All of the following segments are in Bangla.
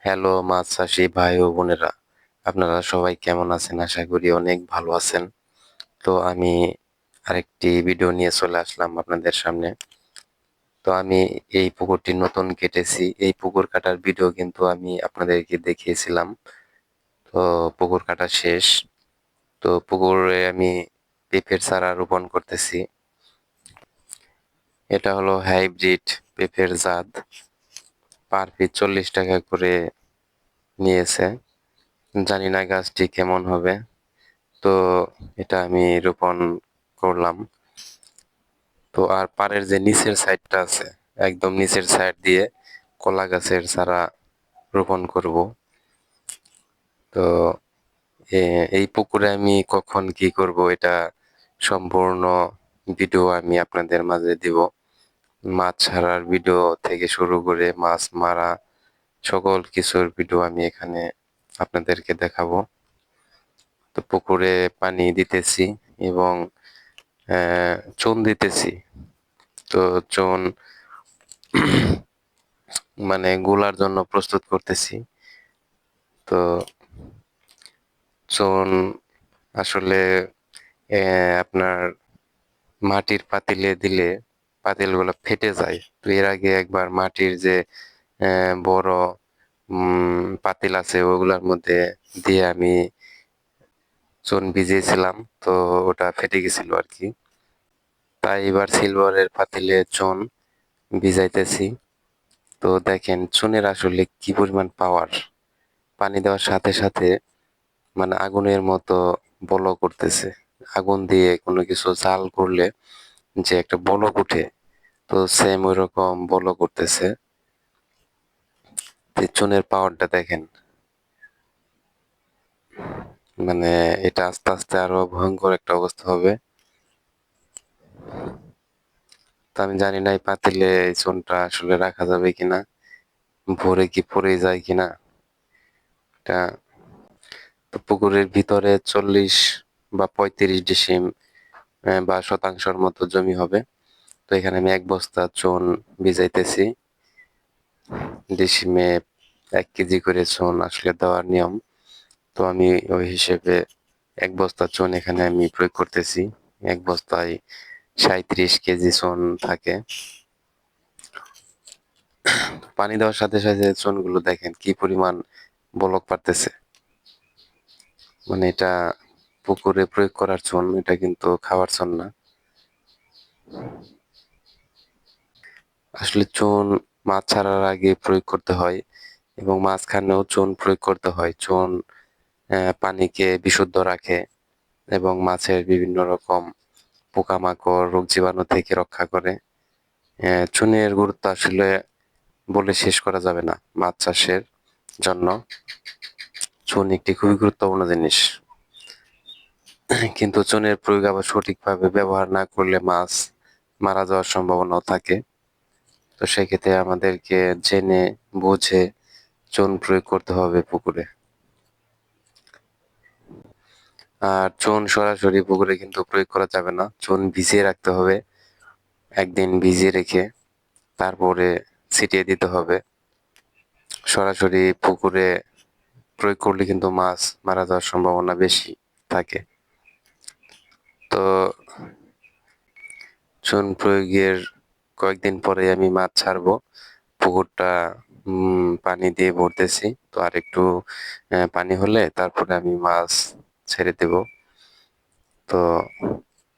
হ্যালো মাছ চাষি ভাই ও বোনেরা, আপনারা সবাই কেমন আছেন? আশা করি অনেক ভালো আছেন। তো আমি আরেকটি ভিডিও নিয়ে চলে আসলাম আপনাদের সামনে। তো আমি এই পুকুরটি নতুন কেটেছি। এই পুকুর কাটার ভিডিও কিন্তু আমি আপনাদেরকে দেখিয়েছিলাম। তো পুকুর কাটা শেষ। তো পুকুরে আমি পেঁপের চারা রোপণ করতেছি। এটা হলো হাইব্রিড পেঁপের জাত। পার পিস 40 টাকা করে নিয়েছে। জানি না গাছটি কেমন হবে। তো এটা আমি রোপণ করলাম। তো আর পাড়ের যে নিচের সাইডটা আছে, একদম নিচের সাইড দিয়ে কলা গাছের চারা রোপণ করব। তো এই পুকুরে আমি কখন কি করব, এটা সম্পূর্ণ ভিডিও আমি আপনাদের মাঝে দিব। মাছ ছাড়ার ভিডিও থেকে শুরু করে মাছ মারা সকল কিছুর ভিডিও আমি এখানে আপনাদেরকে দেখাবো। তো পুকুরে পানি দিতেছি এবং চুন দিতেছি। তো চুন মানে গোলার জন্য প্রস্তুত করতেছি। তো চুন আসলে আপনার মাটির পাতিলে দিলে পাতিলগুলো ফেটে যায়। তো এর আগে একবার মাটির যে বড় পাতিল আছে ওগুলার মধ্যে দিয়ে আমি চুন ভিজিয়েছিলাম, তো ওটা ফেটে গেছিল আর কি। তাই এবার সিলভারের পাতিলে চুন ভিজাইতেছি। তো দেখেন চুনের আসলে কি পরিমাণ পাওয়ার। পানি দেওয়ার সাথে সাথে মানে আগুনের মতো বলক উঠতেছে। আগুন দিয়ে কোনো কিছু জাল করলে যে একটা বলক উঠে, তো সেম ওই রকম বলক উঠতেছে। চুনের পাওয়ারটা দেখেন, মানে এটা আস্তে আস্তে আরো ভয়ঙ্কর একটা অবস্থা হবে। তো আমি জানি না এই পাতিলে এই চুনটা আসলে রাখা যাবে কিনা, ভরে কি পড়ে যায় কিনা এটা। তো পুকুরের ভিতরে 40 বা 35 বা শতাংশের মতো জমি হবে। তো এখানে আমি 1 বস্তা চুন ভিজাইতেছি। ডিসিমে 1 কেজি করে চুন আসলে দেওয়ার নিয়ম। তো আমি ওই হিসেবে 1 বস্তা চুন এখানে আমি প্রয়োগ করতেছি। 1 বস্তায় 37 কেজি চুন থাকে। পানি দেওয়ার সাথে সাথে চুনগুলো দেখেন কি পরিমাণ বলক পারতেছে। মানে এটা পুকুরে প্রয়োগ করার চুন, এটা কিন্তু খাওয়ার চুন না। আসলে চুন মাছ ছাড়ার আগে প্রয়োগ করতে হয় এবং মাঝখানেও চুন প্রয়োগ করতে হয়। চুন পানিকে বিশুদ্ধ রাখে এবং মাছের বিভিন্ন রকম পোকামাকড় রোগ জীবাণু থেকে রক্ষা করে। চুনের গুরুত্ব আসলে বলে শেষ করা যাবে না। মাছ চাষের জন্য চুন একটি খুবই গুরুত্বপূর্ণ জিনিস। কিন্তু চুনের প্রয়োগ আবার সঠিকভাবে ব্যবহার না করলে মাছ মারা যাওয়ার সম্ভাবনাও থাকে। তো সেক্ষেত্রে আমাদেরকে জেনে বুঝে চুন প্রয়োগ করতে হবে পুকুরে। আর চুন সরাসরি পুকুরে কিন্তু প্রয়োগ করা যাবে না। চুন ভিজিয়ে রাখতে হবে, একদিন ভিজিয়ে রেখে তারপরে ছিটিয়ে দিতে হবে। সরাসরি পুকুরে প্রয়োগ করলে কিন্তু মাছ মারা যাওয়ার সম্ভাবনা বেশি থাকে। তো চুন প্রয়োগের কয়েকদিন পরে আমি মাছ ছাড়বো। পুকুরটা পানি দিয়ে ভরতেছি। তো আর একটু পানি হলে তারপরে আমি মাছ ছেড়ে দেব। তো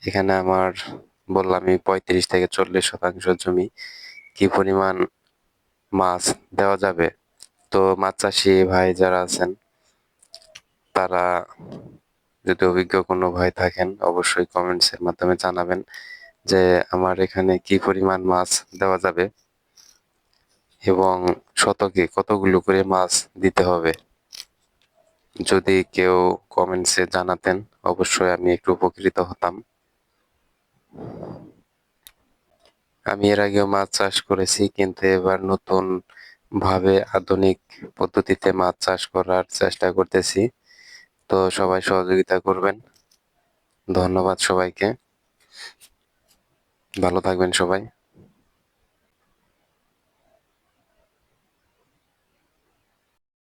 এখানে আমার বললামই 35 থেকে 40 শতাংশ জমি। কি পরিমাণ মাছ দেওয়া যাবে? তো মাছ চাষি ভাই যারা আছেন তারা যদি অভিজ্ঞ কোনো ভাই থাকেন অবশ্যই কমেন্টসের মাধ্যমে জানাবেন যে আমার এখানে কি পরিমাণ মাছ দেওয়া যাবে এবং শতকে কতগুলো করে মাছ দিতে হবে। যদি কেউ কমেন্টসে জানাতেন অবশ্যই আমি একটু উপকৃত হতাম। আমি এর আগেও মাছ চাষ করেছি, কিন্তু এবার নতুন ভাবে আধুনিক পদ্ধতিতে মাছ চাষ করার চেষ্টা করতেছি। তো সবাই সহযোগিতা করবেন। ধন্যবাদ সবাইকে। ভালো থাকবেন সবাই।